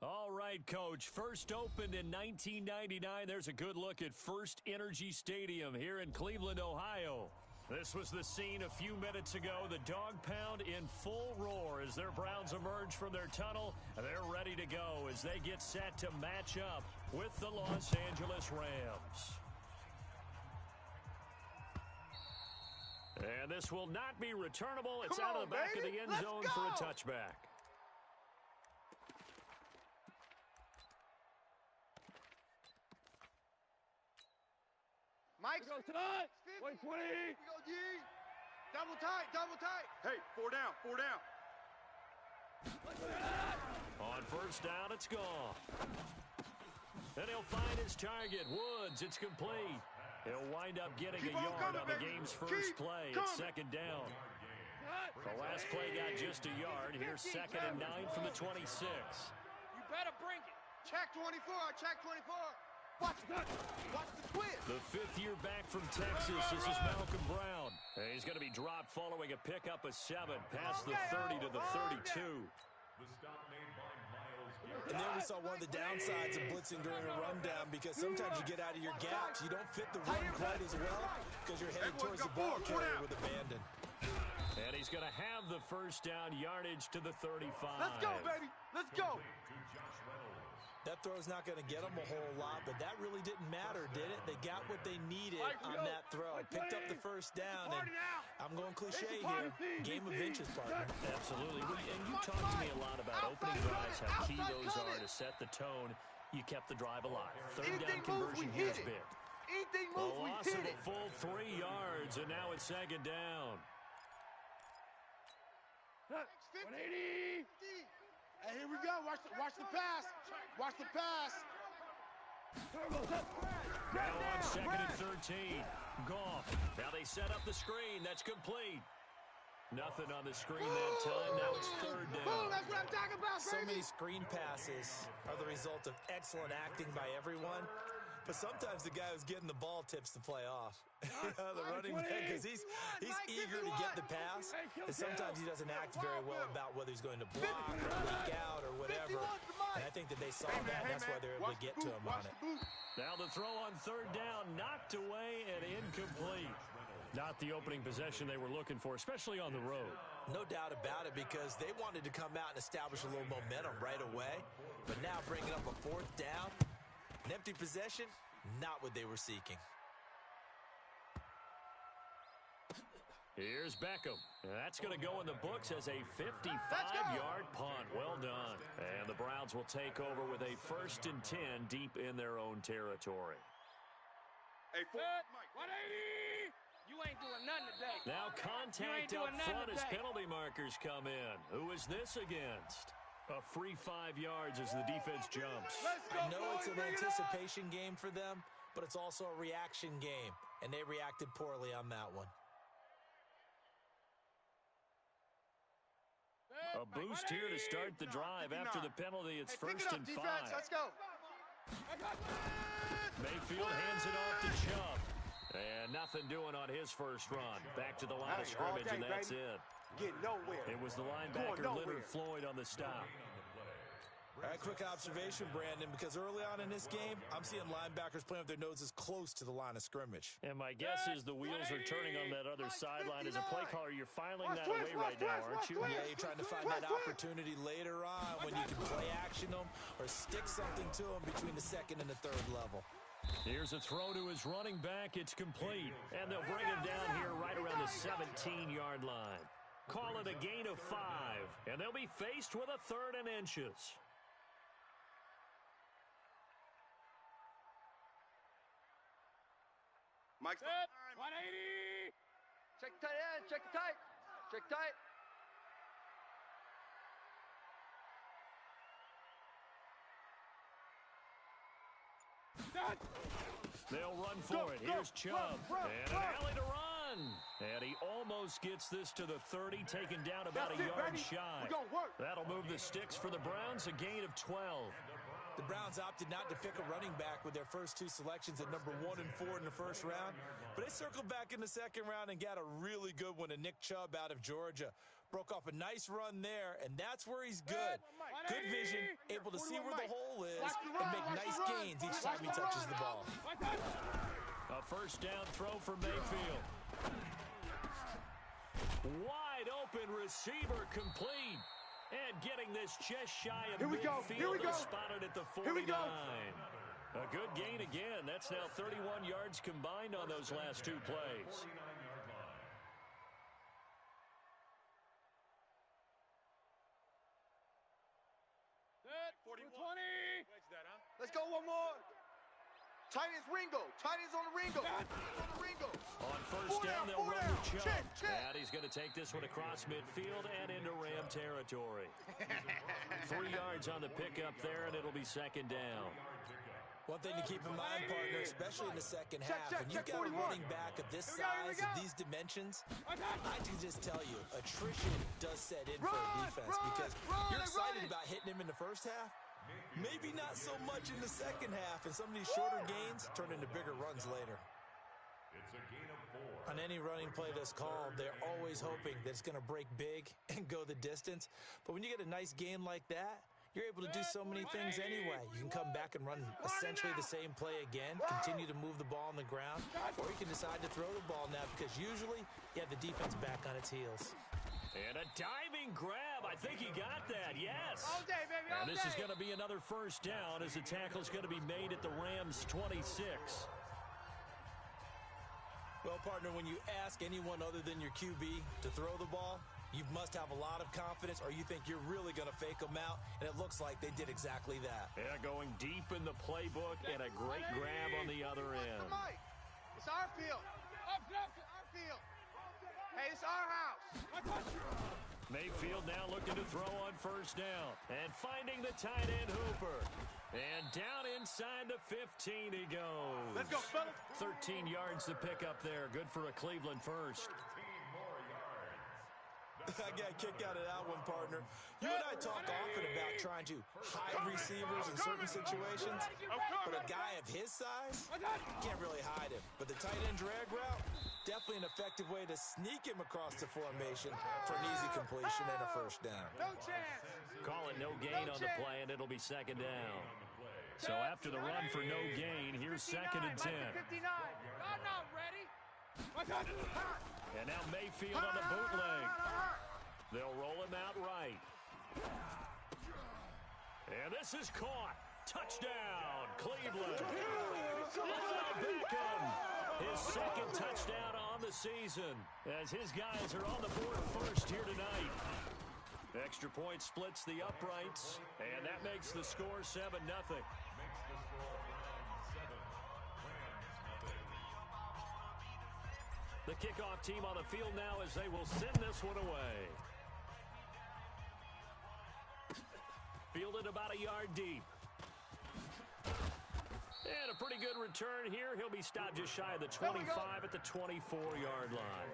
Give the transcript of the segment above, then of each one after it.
All right, Coach. First opened in 1999. There's a good look at First Energy Stadium here in Cleveland, Ohio. This was the scene a few minutes ago. The Dog Pound in full roar as their Browns emerge from their tunnel. They're ready to go as they get set to match up with the Los Angeles Rams. And this will not be returnable. It's out of the back of the end zone for a touchback. Mike, go tight. 120. We go G. Double tight, double tight. Hey, four down. On first down, it's gone. And he'll find his target, Woods. It's complete. He'll wind up getting a yard on the game's first play. It's second down. The last play got just a yard. Here's 2nd and 9 from the 26. You better bring it. Check 24, check 24. Watch the twist. The fifth-year back from Texas. This is Malcolm Brown. And he's going to be dropped following a pickup of 7 past the 30 to the 32. And then we saw one of the downsides of blitzing during a rundown, because sometimes you get out of your gaps. You don't fit the run quite as well because you're headed towards the ball carrier with abandon. And he's going to have the first down, yardage to the 35. Let's go, baby. Let's go. That throw's not going to get them a whole lot, but that really didn't matter, did it? They got what they needed on that throw. Picked up the first down, and I'm going cliche here. Game of inches, partner. Absolutely. And you talked to me a lot about opening drives, how key those are to set the tone. You kept the drive alive. Third down conversion here is big. A loss of a full 3 yards, and now it's second down. 180. Hey, here we go. Watch the pass. Watch the pass. Now on 2nd and 13. Goff. Now they set up the screen. That's complete. Nothing on the screen that time. Now it's 3rd down. Boom, that's what I'm talking about, baby. So many screen passes are the result of excellent acting by everyone. But sometimes the guy who's getting the ball tips the play off. The running back, because he's eager to get the pass, and sometimes he doesn't act very well about whether he's going to block or leak out or whatever. And I think that they saw that, and that's why they're able to get to him on it. Now the throw on 3rd down, knocked away and incomplete. Not the opening possession they were looking for, especially on the road. No doubt about it, because they wanted to come out and establish a little momentum right away. But now bringing up a 4th down, an empty possession, not what they were seeking. Here's Beckham. That's going to go in the books as a 55-yard punt. Well done. And the Browns will take over with a 1st and 10 deep in their own territory. Hey, 180. You ain't doing nothing today. Now contact up front as penalty markers come in. Who is this against? A free 5 yards as the defense jumps. I know it's an anticipation game for them, but it's also a reaction game, and they reacted poorly on that one. A boost here to start the drive. After the penalty, it's 1st and 5. Let's go. Mayfield hands it off to Chubb. And nothing doing on his first run. Back to the line of scrimmage, and that's it. Get nowhere. It was the linebacker, Leonard Floyd, on the stop. All right, quick observation, Brandon, because early on in this game, I'm seeing linebackers playing with their noses close to the line of scrimmage. And my guess is the wheels are turning on that other sideline. As a play caller, you're filing that away right now, aren't you? Yeah, you're trying to find that opportunity later on when you can play action them or stick something to them between the 2nd and the 3rd level. Here's a throw to his running back. It's complete. And they'll bring him down here right around the 17-yard line. Call it a gain of 5. And they'll be faced with a 3rd and inches. Mike's 180. Check the tight end. Check the tight. Check tight. They'll run for it. Here's Chubb. And an alley to run. And he almost gets this to the 30, taken down about a yard shy. That'll move the sticks for the Browns, a gain of 12. The Browns opted not to pick a running back with their first 2 selections at number 1 and 4 in the first round. But they circled back in the second round and got a really good one in Nick Chubb out of Georgia. Broke off a nice run there, and that's where he's good. Good vision, able to see where the hole is and make nice gains each time he touches the ball. A first down throw for Mayfield. Wide open receiver complete. And getting this just shy of midfield is spotted at the 49. A good gain again. That's now 31 yards combined on those last two plays. Let's go one more. Tight ends Ringo. Tight ends on the Ringo. On first down, they'll run the Chubb. And he's going to take this one across midfield and into Ram territory. 3 yards on the pickup there, and it'll be second down. One thing to keep in mind, partner, especially in the second half, when you've got a running back of this size, of these dimensions, I can just tell you, attrition does set in for a defense because you're excited about hitting him in the first half. Maybe not so much in the second half, and some of these shorter gains turn into bigger runs later. On any running play that's called, they're always hoping that it's going to break big and go the distance. But when you get a nice gain like that, you're able to do so many things anyway. You can come back and run essentially the same play again, continue to move the ball on the ground, or you can decide to throw the ball now because usually you have the defense back on its heels. And a diving grab. I think he got that. Yes. All day, baby, all and this day. is going to be another first down as the tackle is going to be made at the Rams' 26. Well, partner, when you ask anyone other than your QB to throw the ball, you must have a lot of confidence or you think you're really going to fake them out, and it looks like they did exactly that. Yeah, going deep in the playbook and a great grab on the other end. It's our field. Our field. Hey, it's our house. Mayfield now looking to throw on first down. And finding the tight end Hooper. And down inside the 15 he goes. Let's go, fellas. 13 yards to pick up there. Good for a Cleveland first. I got a kick out of that one, partner. You and I talk often about trying to hide receivers in certain situations, but a guy of his size, can't really hide him. But the tight end drag route, definitely an effective way to sneak him across the formation for an easy completion and a first down. No chance. Call it no gain on the play, and it'll be second down. So after the run for no gain, here's second and 10. 59. I'm not ready. And now Mayfield on the bootleg. They'll roll him out right. And this is caught. Touchdown, Cleveland. Beckham. His second touchdown on the season as his guys are on the board first here tonight. Extra point splits the uprights, and that makes the score 7-0. The kickoff team on the field now as they will send this one away. Fielded about a yard deep. And a pretty good return here. He'll be stopped just shy of the 25 at the 24-yard line.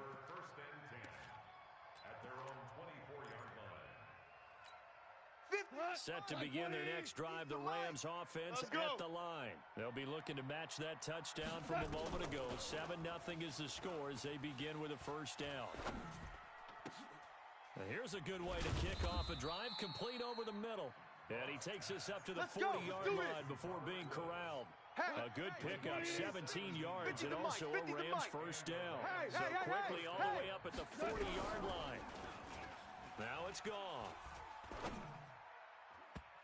Set to begin their next drive, the Rams offense at the line. They'll be looking to match that touchdown from a moment ago. 7-0 is the score as they begin with a first down. Now here's a good way to kick off a drive, complete over the middle. And he takes us up to the 40-yard line before being corralled. A good pickup, 17 yards, and also a Rams first down. So quickly all the way up at the 40-yard line. Now it's gone.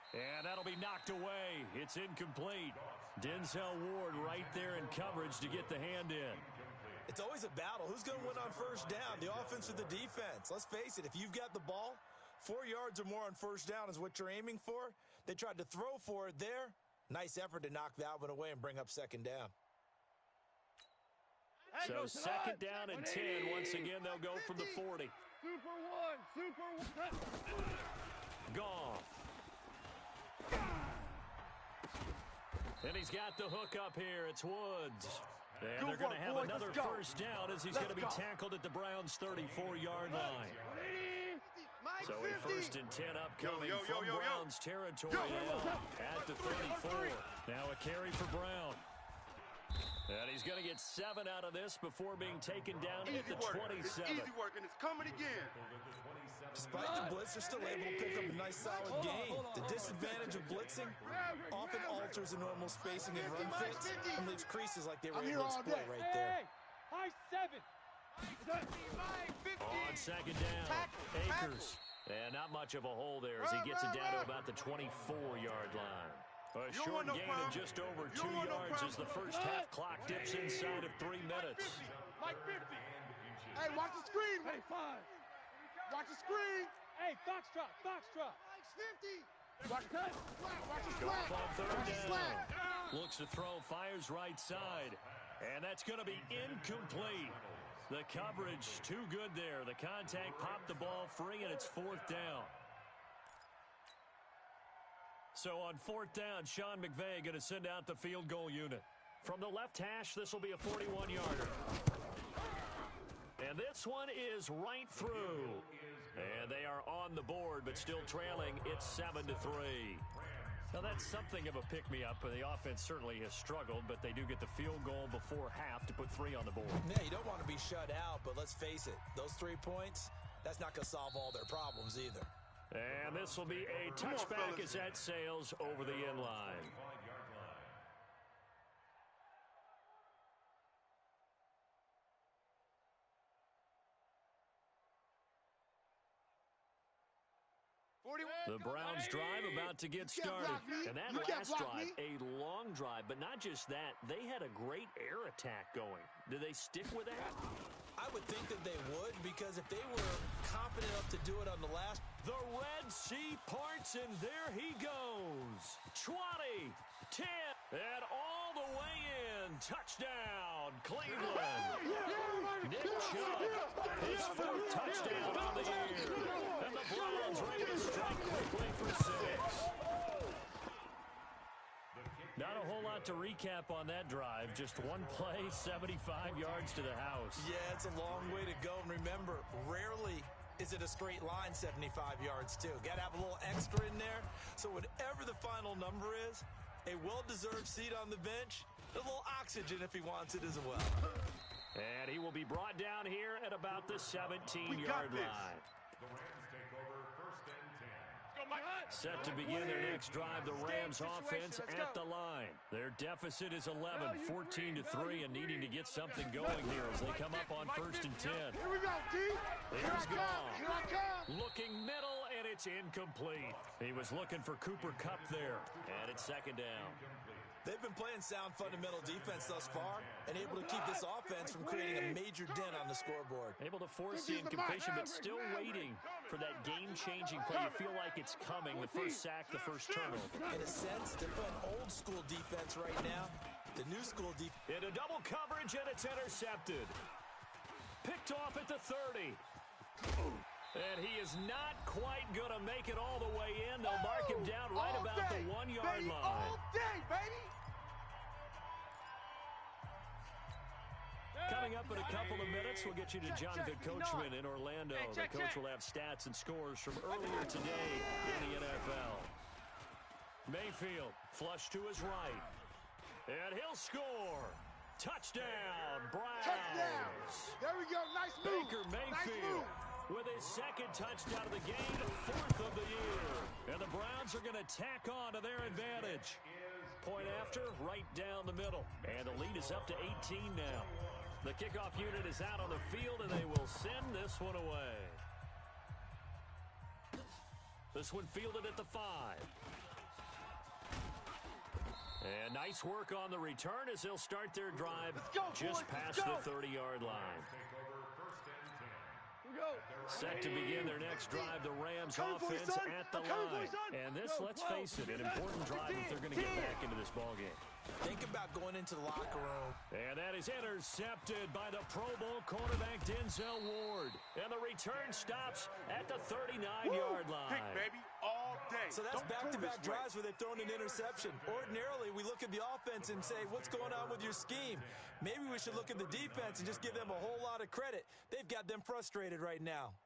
And that'll be knocked away. It's incomplete. Denzel Ward right there in coverage to get the hand in. It's always a battle. Who's going to win on first down, the offense or the defense? Let's face it, if you've got the ball, 4 yards or more on first down is what you're aiming for. They tried to throw for it there. Nice effort to knock that one away and bring up second down. So second down and 10. Once again, they'll go from the 40. Super one. Goff. And he's got the hook up here. It's Woods. And they're going to have another first down as he's going to be tackled at the Browns' 34-yard line. So a first and 10 upcoming from Browns territory now at the 34. Now a carry for Brown. And he's going to get 7 out of this before being taken down at the work. 27. It's easy work, and it's coming again. Despite the blitz, they're still able to pick up a nice solid gain. The disadvantage of blitzing often alters the normal spacing and run fits and leaves creases like they were able to exploit right there. High 7. On second down, Akers. And not much of a hole there as he gets it down to about the 24-yard line. A short gain of just over 2 yards as the first half clock dips inside of 3 minutes. Like 50. Hey, watch the screen. Hey, 5. Watch the screen. Hey, Foxtrot. Like 50. Watch the Goff slant. on third Watch the slant. down. Looks to throw, fires right side. And that's going to be incomplete. The coverage too good there. The contact popped the ball free, and it's 4th down. So on 4th down, Sean McVay going to send out the field goal unit. From the left hash, this will be a 41-yarder. And this one is right through. And they are on the board, but still trailing. It's 7-3. Now, that's something of a pick-me-up, and the offense certainly has struggled, but they do get the field goal before half to put 3 on the board. Yeah, you don't want to be shut out, but let's face it, those 3 points, that's not going to solve all their problems either. And this will be a touchback as that sails over the end line. The Browns drive about to get started. And that last drive, a long drive, but not just that. They had a great air attack going. Do they stick with that? I would think that they would, because if they were confident enough to do it on the last... The Red Sea parts, and there he goes. 20, 10, and all the way in. Touchdown, Cleveland. Nick Chubb, his 4th touchdown on the year. And the Browns ready to strike quickly for 6. Not a whole lot to recap on that drive. Just one play, 75 yards to the house. Yeah, it's a long way to go. And remember, rarely is it a straight line 75 yards, too. Got to have a little extra in there. So whatever the final number is, a well-deserved seat on the bench, a little oxygen if he wants it as well. And he will be brought down here at about the 17-yard line. Set to begin their next drive, the Rams offense at the line. Their deficit is 11, 14-3, and needing to get something going here as they come up on 1st and 10. Here we go, D. Here's Goff. Here I come. Looking middle, and it's incomplete. He was looking for Cooper Kupp there, and it's 2nd down. They've been playing sound fundamental defense thus far and able to keep this offense from creating a major dent on the scoreboard. Able to force the incompletion, but still waiting for that game-changing play. You feel like it's coming, the first sack, the first turnover. In a sense, they're playing old-school defense right now. The new-school defense. Into double coverage, and it's intercepted. Picked off at the 30. And he is not quite going to make it all the way in. They'll mark him down right about the 1-yard line. All day, baby. Coming up in a couple of minutes, we'll get you to Jonathan Coachman in Orlando. The coach will have stats and scores from earlier today in the NFL. Mayfield, flush to his right. And he'll score. Touchdown, Browns. Touchdown. There we go. Nice move. Baker Mayfield with his 2nd touchdown of the game, 4th of the year. And the Browns are going to tack on to their advantage. Point after, right down the middle. And the lead is up to 18 now. The kickoff unit is out on the field, and they will send this one away. This one fielded at the 5. And nice work on the return as they'll start their drive just past the 30-yard line. Set to begin their next drive, the Rams offense at the line. And this, let's face it, an important drive if they're going to get back into this ballgame. Think about going into the locker room. And that is intercepted by the Pro Bowl cornerback Denzel Ward. And the return stops at the 39-yard line. Pick, baby, all day. So that's back-to-back drives where they've thrown an interception. Ordinarily, we look at the offense and say, what's going on with your scheme? Maybe we should look at the defense and just give them a whole lot of credit. They've got them frustrated right now.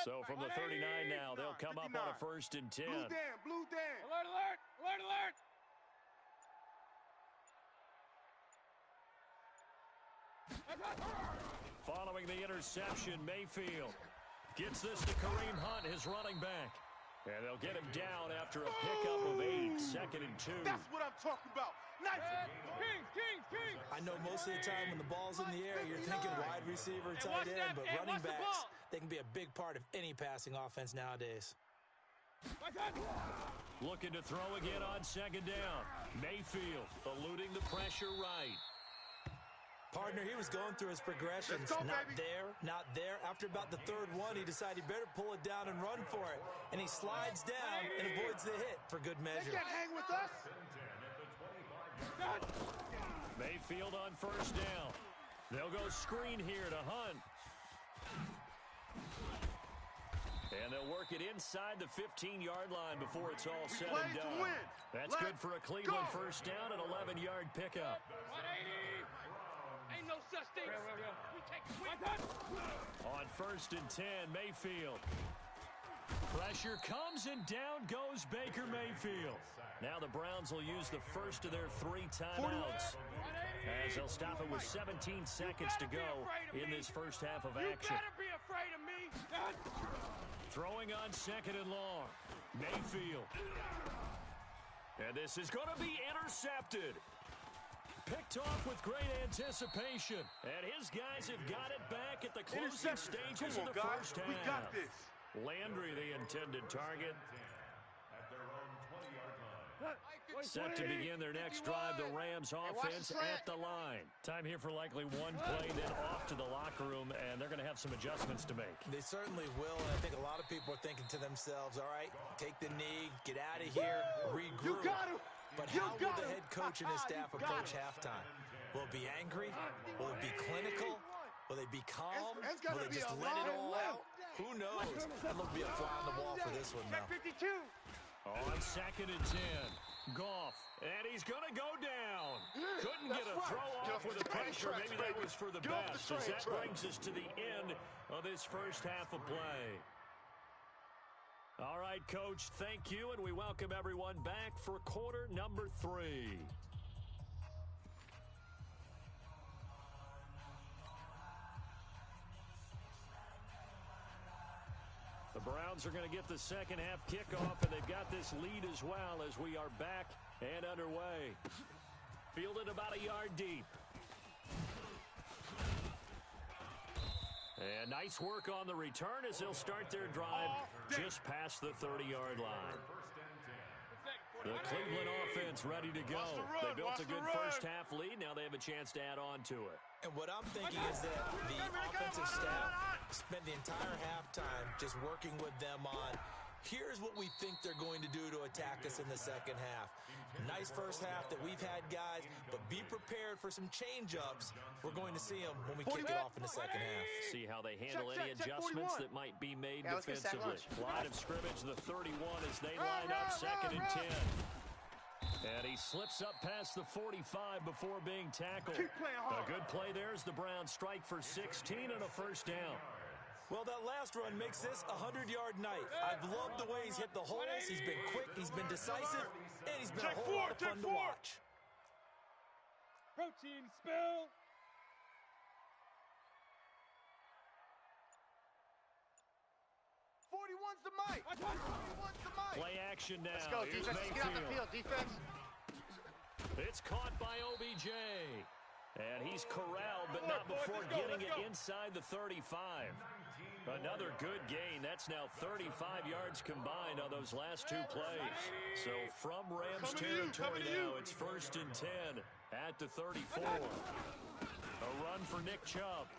So from the 39 now, they'll come up on a 1st and 10. Blue Dan, Blue Dan. Alert, alert, alert, alert. Following the interception, Mayfield gets this to Kareem Hunt, his running back. And they'll get him down after a pickup of 8, 2nd and 2. That's what I'm talking about. Nice. King. I know most of the time when the ball's in the air, you're thinking wide receiver, tight end, but running backs, they can be a big part of any passing offense nowadays. Looking to throw again on 2nd down. Mayfield eluding the pressure right. Partner, he was going through his progressions. Let's go, not baby. not there. After about the 3rd one, he decided he better pull it down and run for it. And he slides down and avoids the hit for good They measure. can't hang with us. Mayfield on 1st down. They'll go screen here to Hunt. And they'll work it inside the 15-yard line before it's all said and played to done. win. That's good Let's for a Cleveland go. 1st down and 11-yard pickup. 180. Ain't no such thing. We take it. On 1st and 10, Mayfield. Pressure comes and down goes Baker Mayfield. Now the Browns will use the first of their 3 timeouts as they'll stop it with 17 seconds to go in this first half of action. You better be afraid of me. Throwing on 2nd and long. Mayfield. And this is going to be intercepted. Picked off with great anticipation. And his guys have got it back at the closing Interception. stages Come of on, the guys. first half. We got this. Landry, the intended target. Set to begin their next drive, the Rams offense at the line. Time here for likely one play, then off to the locker room, and they're going to have some adjustments to make. They certainly will, and I think a lot of people are thinking to themselves, all right, take the knee, get out of here, regroup. You got him. But You how will got the him. head coach and his staff You got approach him. halftime? Will it be angry? Will it be clinical? Will they be calm? It's Will gonna they be just a let it long all live. out? Who knows? That'll be a fly on the wall for this one now. 52. On 2nd and 10, Goff, and he's going to go down. Couldn't get a That's throw right. off with the pressure. Maybe that was for the Get off the best, as train, that Trey. brings us to the end of this first half of play. All right, Coach, thank you, and we welcome everyone back for quarter number 3. The Browns are going to get the second half kickoff, and they've got this lead as well as we are back and underway. Fielded about a yard deep. And nice work on the return as they'll start their drive just past the 30-yard line. The Cleveland offense ready to go. Watch the run, They built watch a good the run. first half lead. Now they have a chance to add on to it. And what I'm thinking is that the offensive staff spent the entire halftime just working with them on, here's what we think they're going to do to attack us in the second half. Nice first half that we've had, guys, but be prepared for some change-ups. We're going to see them when we kick it off in the second half. See how they handle any check, adjustments 41. that might be made Yeah, let's get sack defensively. lunch. Line of scrimmage, the 31 as they line up, 2nd and 10. And he slips up past the 45 before being tackled. Keep playing hard. A good play there as the Browns strike for 16 and a first down. Well, that last run makes this a 100-yard night. I've loved the way he's hit the holes. He's been quick, he's been decisive, and he's been a whole lot of fun to watch. Protein spill. Play action now. Let's go, Here's defense. Let's get out the Mayfield. field, defense. It's caught by OBJ. And he's corralled, but not boys, before let's go, getting let's it go. inside the 35. Another good gain. That's now 35 yards combined on those last two plays. So from Rams territory now, it's 1st and 10 at the 34. A run for Nick Chubb.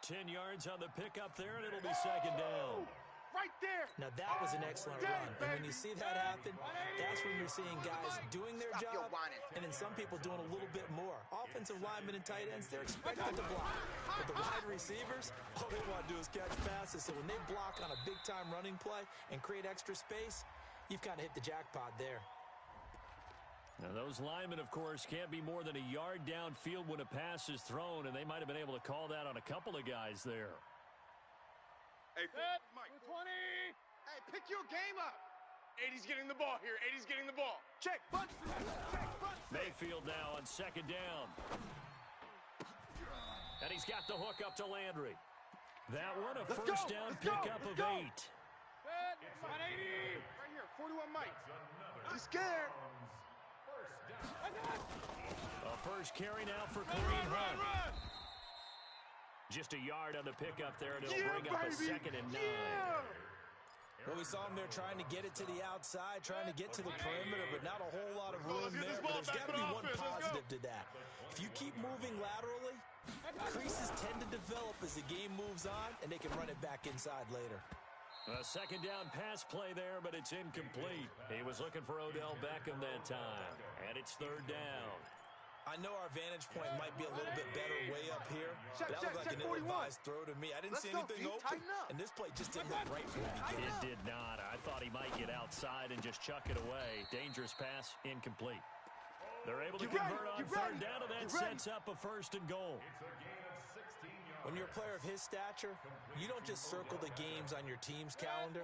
10 yards on the pickup there, and it'll be 2nd down. Right there. Now, that was an excellent run. And when you see that happen, that's when you're seeing guys doing their Stop your job whining. and then some people doing a little bit more. Offensive linemen and tight ends, they're expected to block. But the wide receivers, all they want to do is catch passes. So when they block on a big-time running play and create extra space, you've kind of hit the jackpot there. Now, those linemen, of course, can't be more than a yard downfield when a pass is thrown, and they might have been able to call that on a couple of guys there. Hey, Mike. 20. Hey, pick your game up. 80's getting the ball here. 80's getting the ball. Check, bunch. Check, bunch. Mayfield now on second down. And he's got the hook up to Landry. That one a first down pickup of 8. 180. Right here, 41 Mike. He's scared. A first carry now for Kareem Hunt. Just a yard on the pickup there, and it'll bring up a 2nd and 9. Well, we saw him there trying to get it to the outside, trying to get to the perimeter, but not a whole lot of room there. But there's got to be one positive to that. If you keep moving laterally, creases tend to develop as the game moves on, and they can run it back inside later. A 2nd down pass play there, but it's incomplete. He was looking for Odell Beckham that time, and it's 3rd down. I know our vantage point might be a little bit better way up here. That looked like an ill-advised throw to me. I didn't see anything open, and this play just didn't look right from the beginning. It did not. I thought he might get outside and just chuck it away. Dangerous pass, incomplete. They're able to convert on 3rd down, and that sets up a 1st and goal. When you're a player of his stature, you don't just circle the games on your team's calendar.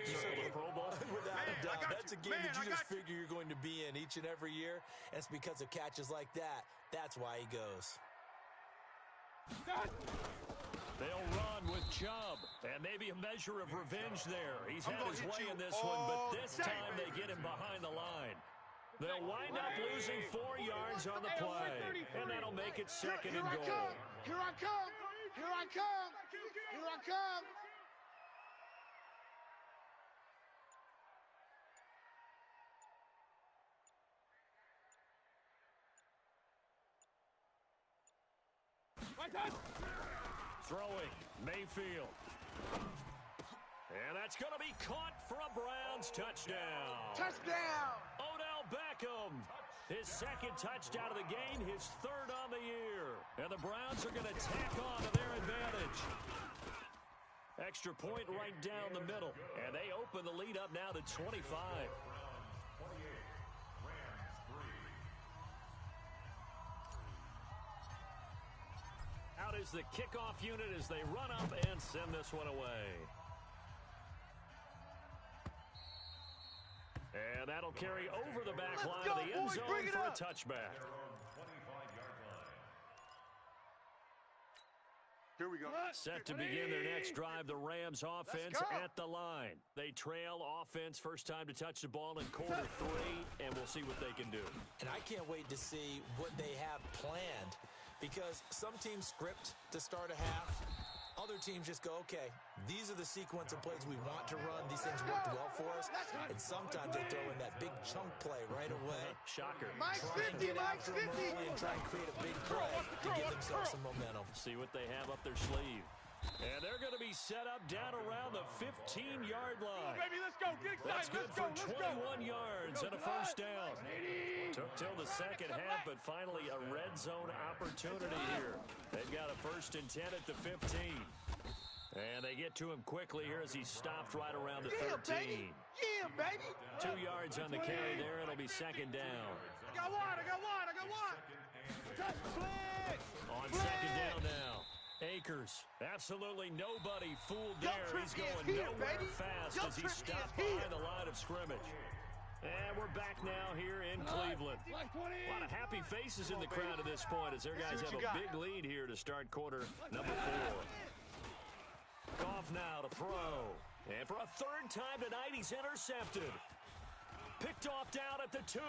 You circle the Pro Bowl. Without a doubt. That's a game that you just figure you're going to be in each and every year. And it's because of catches like that. That's why he goes. They'll run with Chubb. And maybe a measure of revenge there. He's had his way in this one, but this time they get him behind the line. They'll wind up losing 4 yards on the play. And that'll make it 2nd and goal. Here I come. Here I come. Here I come. Throwing, Mayfield. And that's going to be caught for a Browns touchdown. Touchdown. Odell Beckham. His 2nd touchdown of the game, his 3rd on the year. And the Browns are going to tack on to their advantage. Extra point right down the middle. And they open the lead up now to 25. Out is the kickoff unit as they run up and send this one away. And that'll carry over the back line of the end zone for a touchback. Here we go. Set to begin their next drive, the Rams offense at the line. They trail offense, first time to touch the ball in quarter 3, and we'll see what they can do. And I can't wait to see what they have planned, because some teams script to start a half. Other teams just go, okay, these are the sequence of plays we want to run. These things worked well for us. And sometimes they throw in that big chunk play right away. Shocker. Mike's Try and 50, get Mike's after them 50. early and try and create a big play to give themselves some momentum. See what they have up their sleeve. And they're going to be set up down around the 15-yard line. Baby, let's go. Get excited. That's good Let's for go. 21 yards and a first down. Took till the second half, but finally a red zone opportunity here. They've got a 1st and 10 at the 15. And they get to him quickly here as he stopped right around the 13. Baby. Yeah, baby. 2 yards on the carry there. It'll be 2nd down. I got one. On 2nd down now. Akers. Absolutely nobody fooled there. He's going nowhere fast as he stopped behind the line of scrimmage. And we're back now here in Cleveland. A lot of happy faces in the crowd at this point as their guys have a big lead here to start quarter number 4. Goff now to throw. And for a 3rd time tonight, he's intercepted. Picked off down at the 2.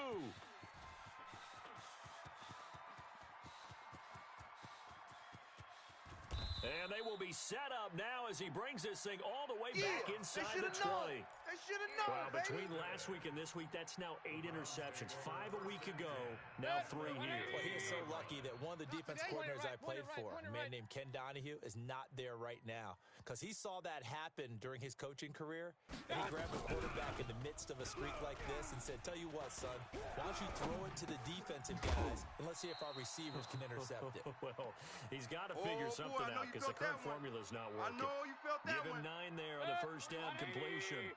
And they will be set up now as he brings this thing all the way back inside the 20. They should have known, Well, between last week and this week, that's now 8 interceptions. 5 a week ago, now 3 here. Well, he is so lucky that one of the defense coordinators I played for, a man named Ken Donahue, is not there right now. Because he saw that happen during his coaching career, and he grabbed the quarterback in the midst of a streak like this and said, tell you what, son, why don't you throw it to the defensive guys, and let's see if our receivers can intercept it. Well, he's got to figure something out because the current formula's not working. I know you felt that Give him 9 there on the first down completion.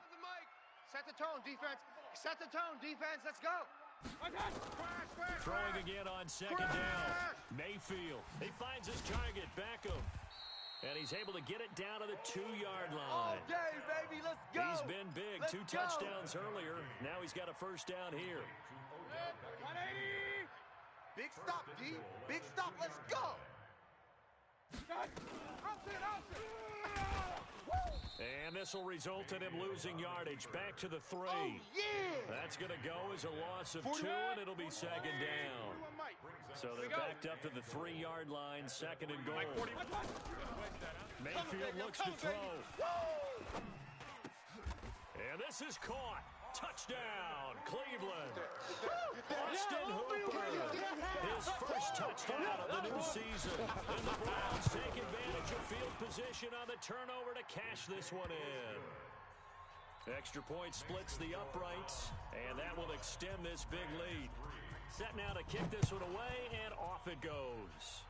Set the tone, defense. Set the tone, defense. Let's go. Throwing again on second down. Mayfield, he finds his target, Beckham. And he's able to get it down to the 2-yard line. All day, baby, let's go. He's been big. Let's 2 touchdowns earlier. Now he's got a first down here. 180. Big stop, D. Big stop. Let's go. And this will result in him losing yardage. Back to the 3. Oh, yeah. That's going to go as a loss of 2, and it'll be second down. So they're backed up to the 3-yard line, second and goal. Mayfield looks to throw. And this is caught. Touchdown, Cleveland. Austin Hooper, his first touchdown of the new season. And the Browns take advantage of field position on the turnover to cash this one in. Extra point splits the uprights, and that will extend this big lead. Set now to kick this one away, and off it goes.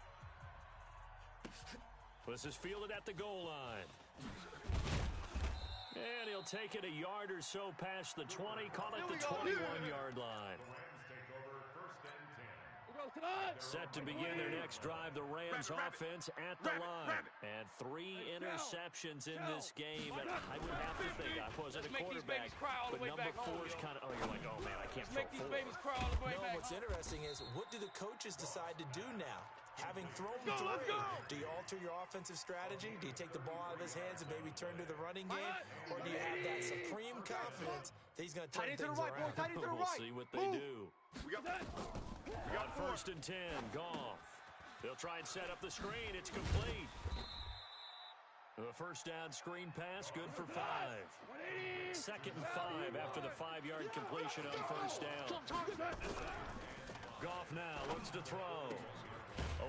This is fielded at the goal line. And he'll take it a yard or so past the 20, call it the 21-yard line. Set to begin their next drive, the Rams offense at the line. And 3 interceptions in this game. And I would have to think, I wasn't a quarterback, but number 4 is kind of, you're like, oh, man, I can't throw 4. No, what's interesting is, what do the coaches decide to do now? Having thrown 3, do you alter your offensive strategy? Do you take the ball out of his hands and maybe turn to the running game? Or do you have that supreme confidence that he's going to turn things around? We'll see what they do. We got First and 10, Goff. They'll try and set up the screen. It's complete. The first down screen pass, good for 5. Second and 5 after the 5-yard completion on first down. Goff now looks to throw.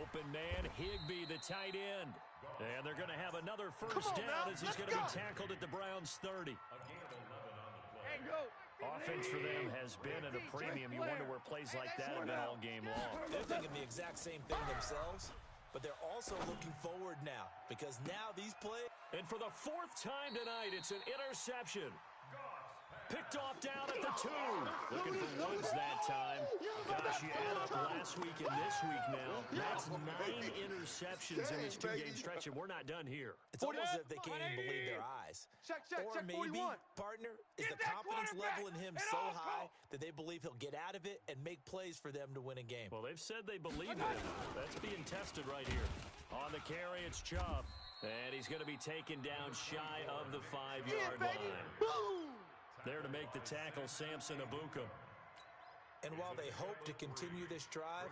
Open man, Higbee, the tight end. And they're going to have another first down as he's going to be tackled at the Browns' 30. Offense for them has been at a premium. You wonder where plays like that have been all game long. They're thinking the exact same thing themselves, but they're also looking forward now, because now these plays... And for the 4th time tonight, it's an interception. Picked off down at the 2. Looking for Woods that time. Gosh, you add up last week and this week now. That's 9 interceptions in this 2-game stretch, and we're not done here. It's almost as if they can't even believe their eyes. Or maybe, partner, is the confidence level in him so high that they believe he'll get out of it and make plays for them to win a game. Well, they've said they believe in him. That's being tested right here. On the carry, it's Chubb. And he's going to be taken down shy of the 5-yard line. There to make the tackle, Samson Ebukam. And while they hope to continue this drive,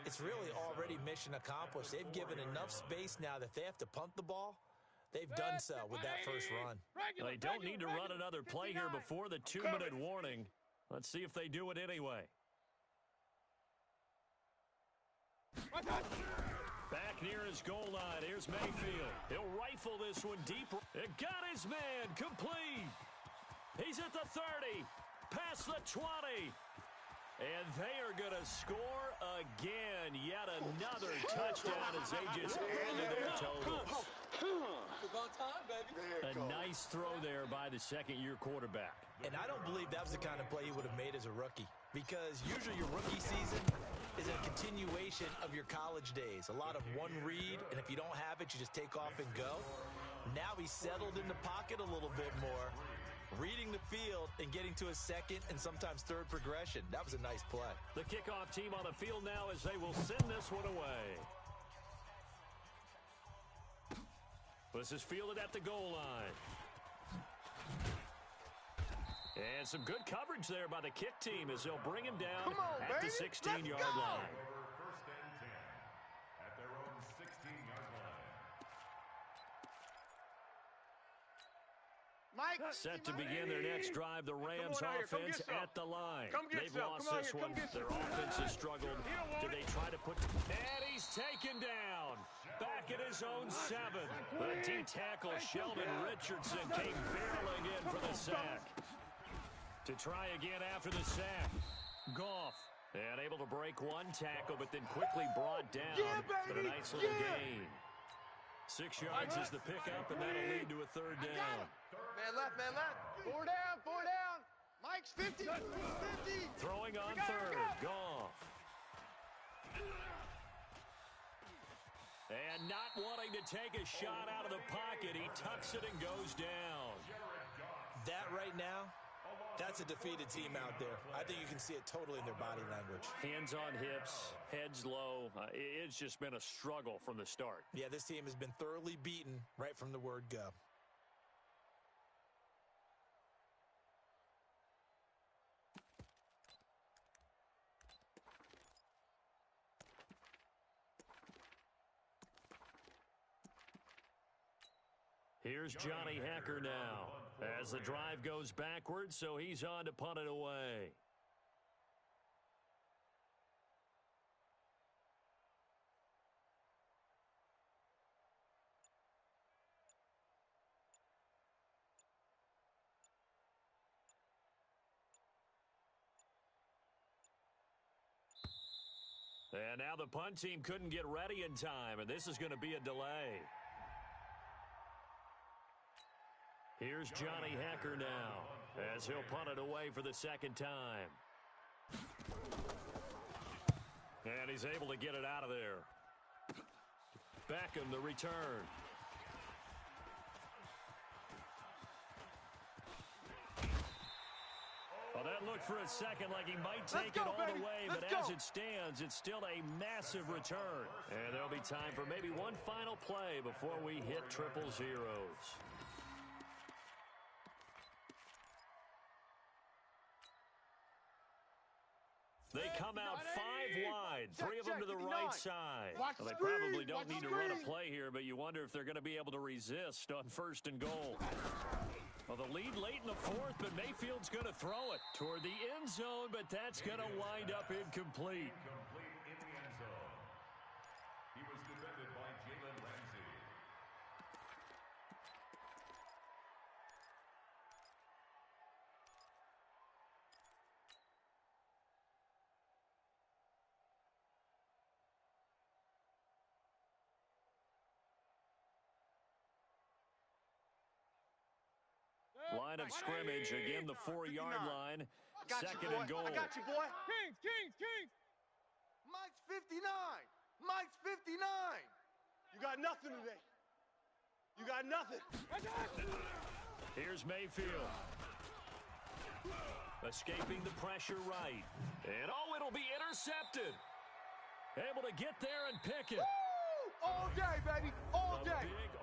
it's really already mission accomplished. They've given enough space now that they have to punt the ball. They've done so with that first run. They don't need to run another play here before the 2-minute warning. Let's see if they do it anyway. Back near his goal line, here's Mayfield. He'll rifle this one deep. It got his man, complete. He's at the 30, past the 20. And they are going to score again. Yet another touchdown as they just added their totals. A nice throw there by the second-year quarterback. And I don't believe that was the kind of play he would have made as a rookie, because usually your rookie season is a continuation of your college days. A lot of one read, and if you don't have it, you just take off and go. Now he's settled in the pocket a little bit more, reading the field and getting to a second and sometimes third progression. That was a nice play. The kickoff team on the field now as they will send this one away. This is fielded at the goal line. And some good coverage there by the kick team as they'll bring him down at the 16-yard line. Set to begin their next drive, the Rams offense at the line. They've lost this one. Their offense has struggled. Do they try to put... And he's taken down. Back at his own 7. The D-tackle, Sheldon Richardson, came barreling in for the sack. To try again after the sack. Goff. And able to break one tackle, but then quickly brought down. But a nice little gain. 6 yards is the pickup, and that'll lead to a third down. Man left, man left. 4 down, 4 down. Mike's 50. 50. Throwing on third. Goff. And not wanting to take a shot out of the pocket, he tucks it and goes down. That right now, that's a defeated team out there. I think you can see it totally in their body language. Hands on hips, heads low. It's just been a struggle from the start. Yeah, this team has been thoroughly beaten right from the word go. Here's Johnny Hekker now as the drive goes backwards, so he's on to punt it away. And now the punt team couldn't get ready in time, and this is going to be a delay. Here's Johnny Hekker now as he'll punt it away for the second time. And he's able to get it out of there. Beckham the return. Well, that looked for a second like he might take it all the way, but as it stands, it's still a massive return. And there'll be time for maybe one final play before we hit triple zeros. They come out 5 wide, 3 of them to the right side. Well, they probably don't need to run a play here, but you wonder if they're going to be able to resist on 1st and goal. Well, the lead late in the 4th, but Mayfield's going to throw it toward the end zone, but that's going to wind up incomplete. Incomplete in the end zone. He was defended by Jalen Ramsey. Line of scrimmage, again the 4-yard line. Second and goal. I got you, boy. Kings. Mike's 59. Mike's 59. You got nothing today. You got nothing. Here's Mayfield. Escaping the pressure right. And, it'll be intercepted. Able to get there and pick it. Woo! All day, baby. All day. A big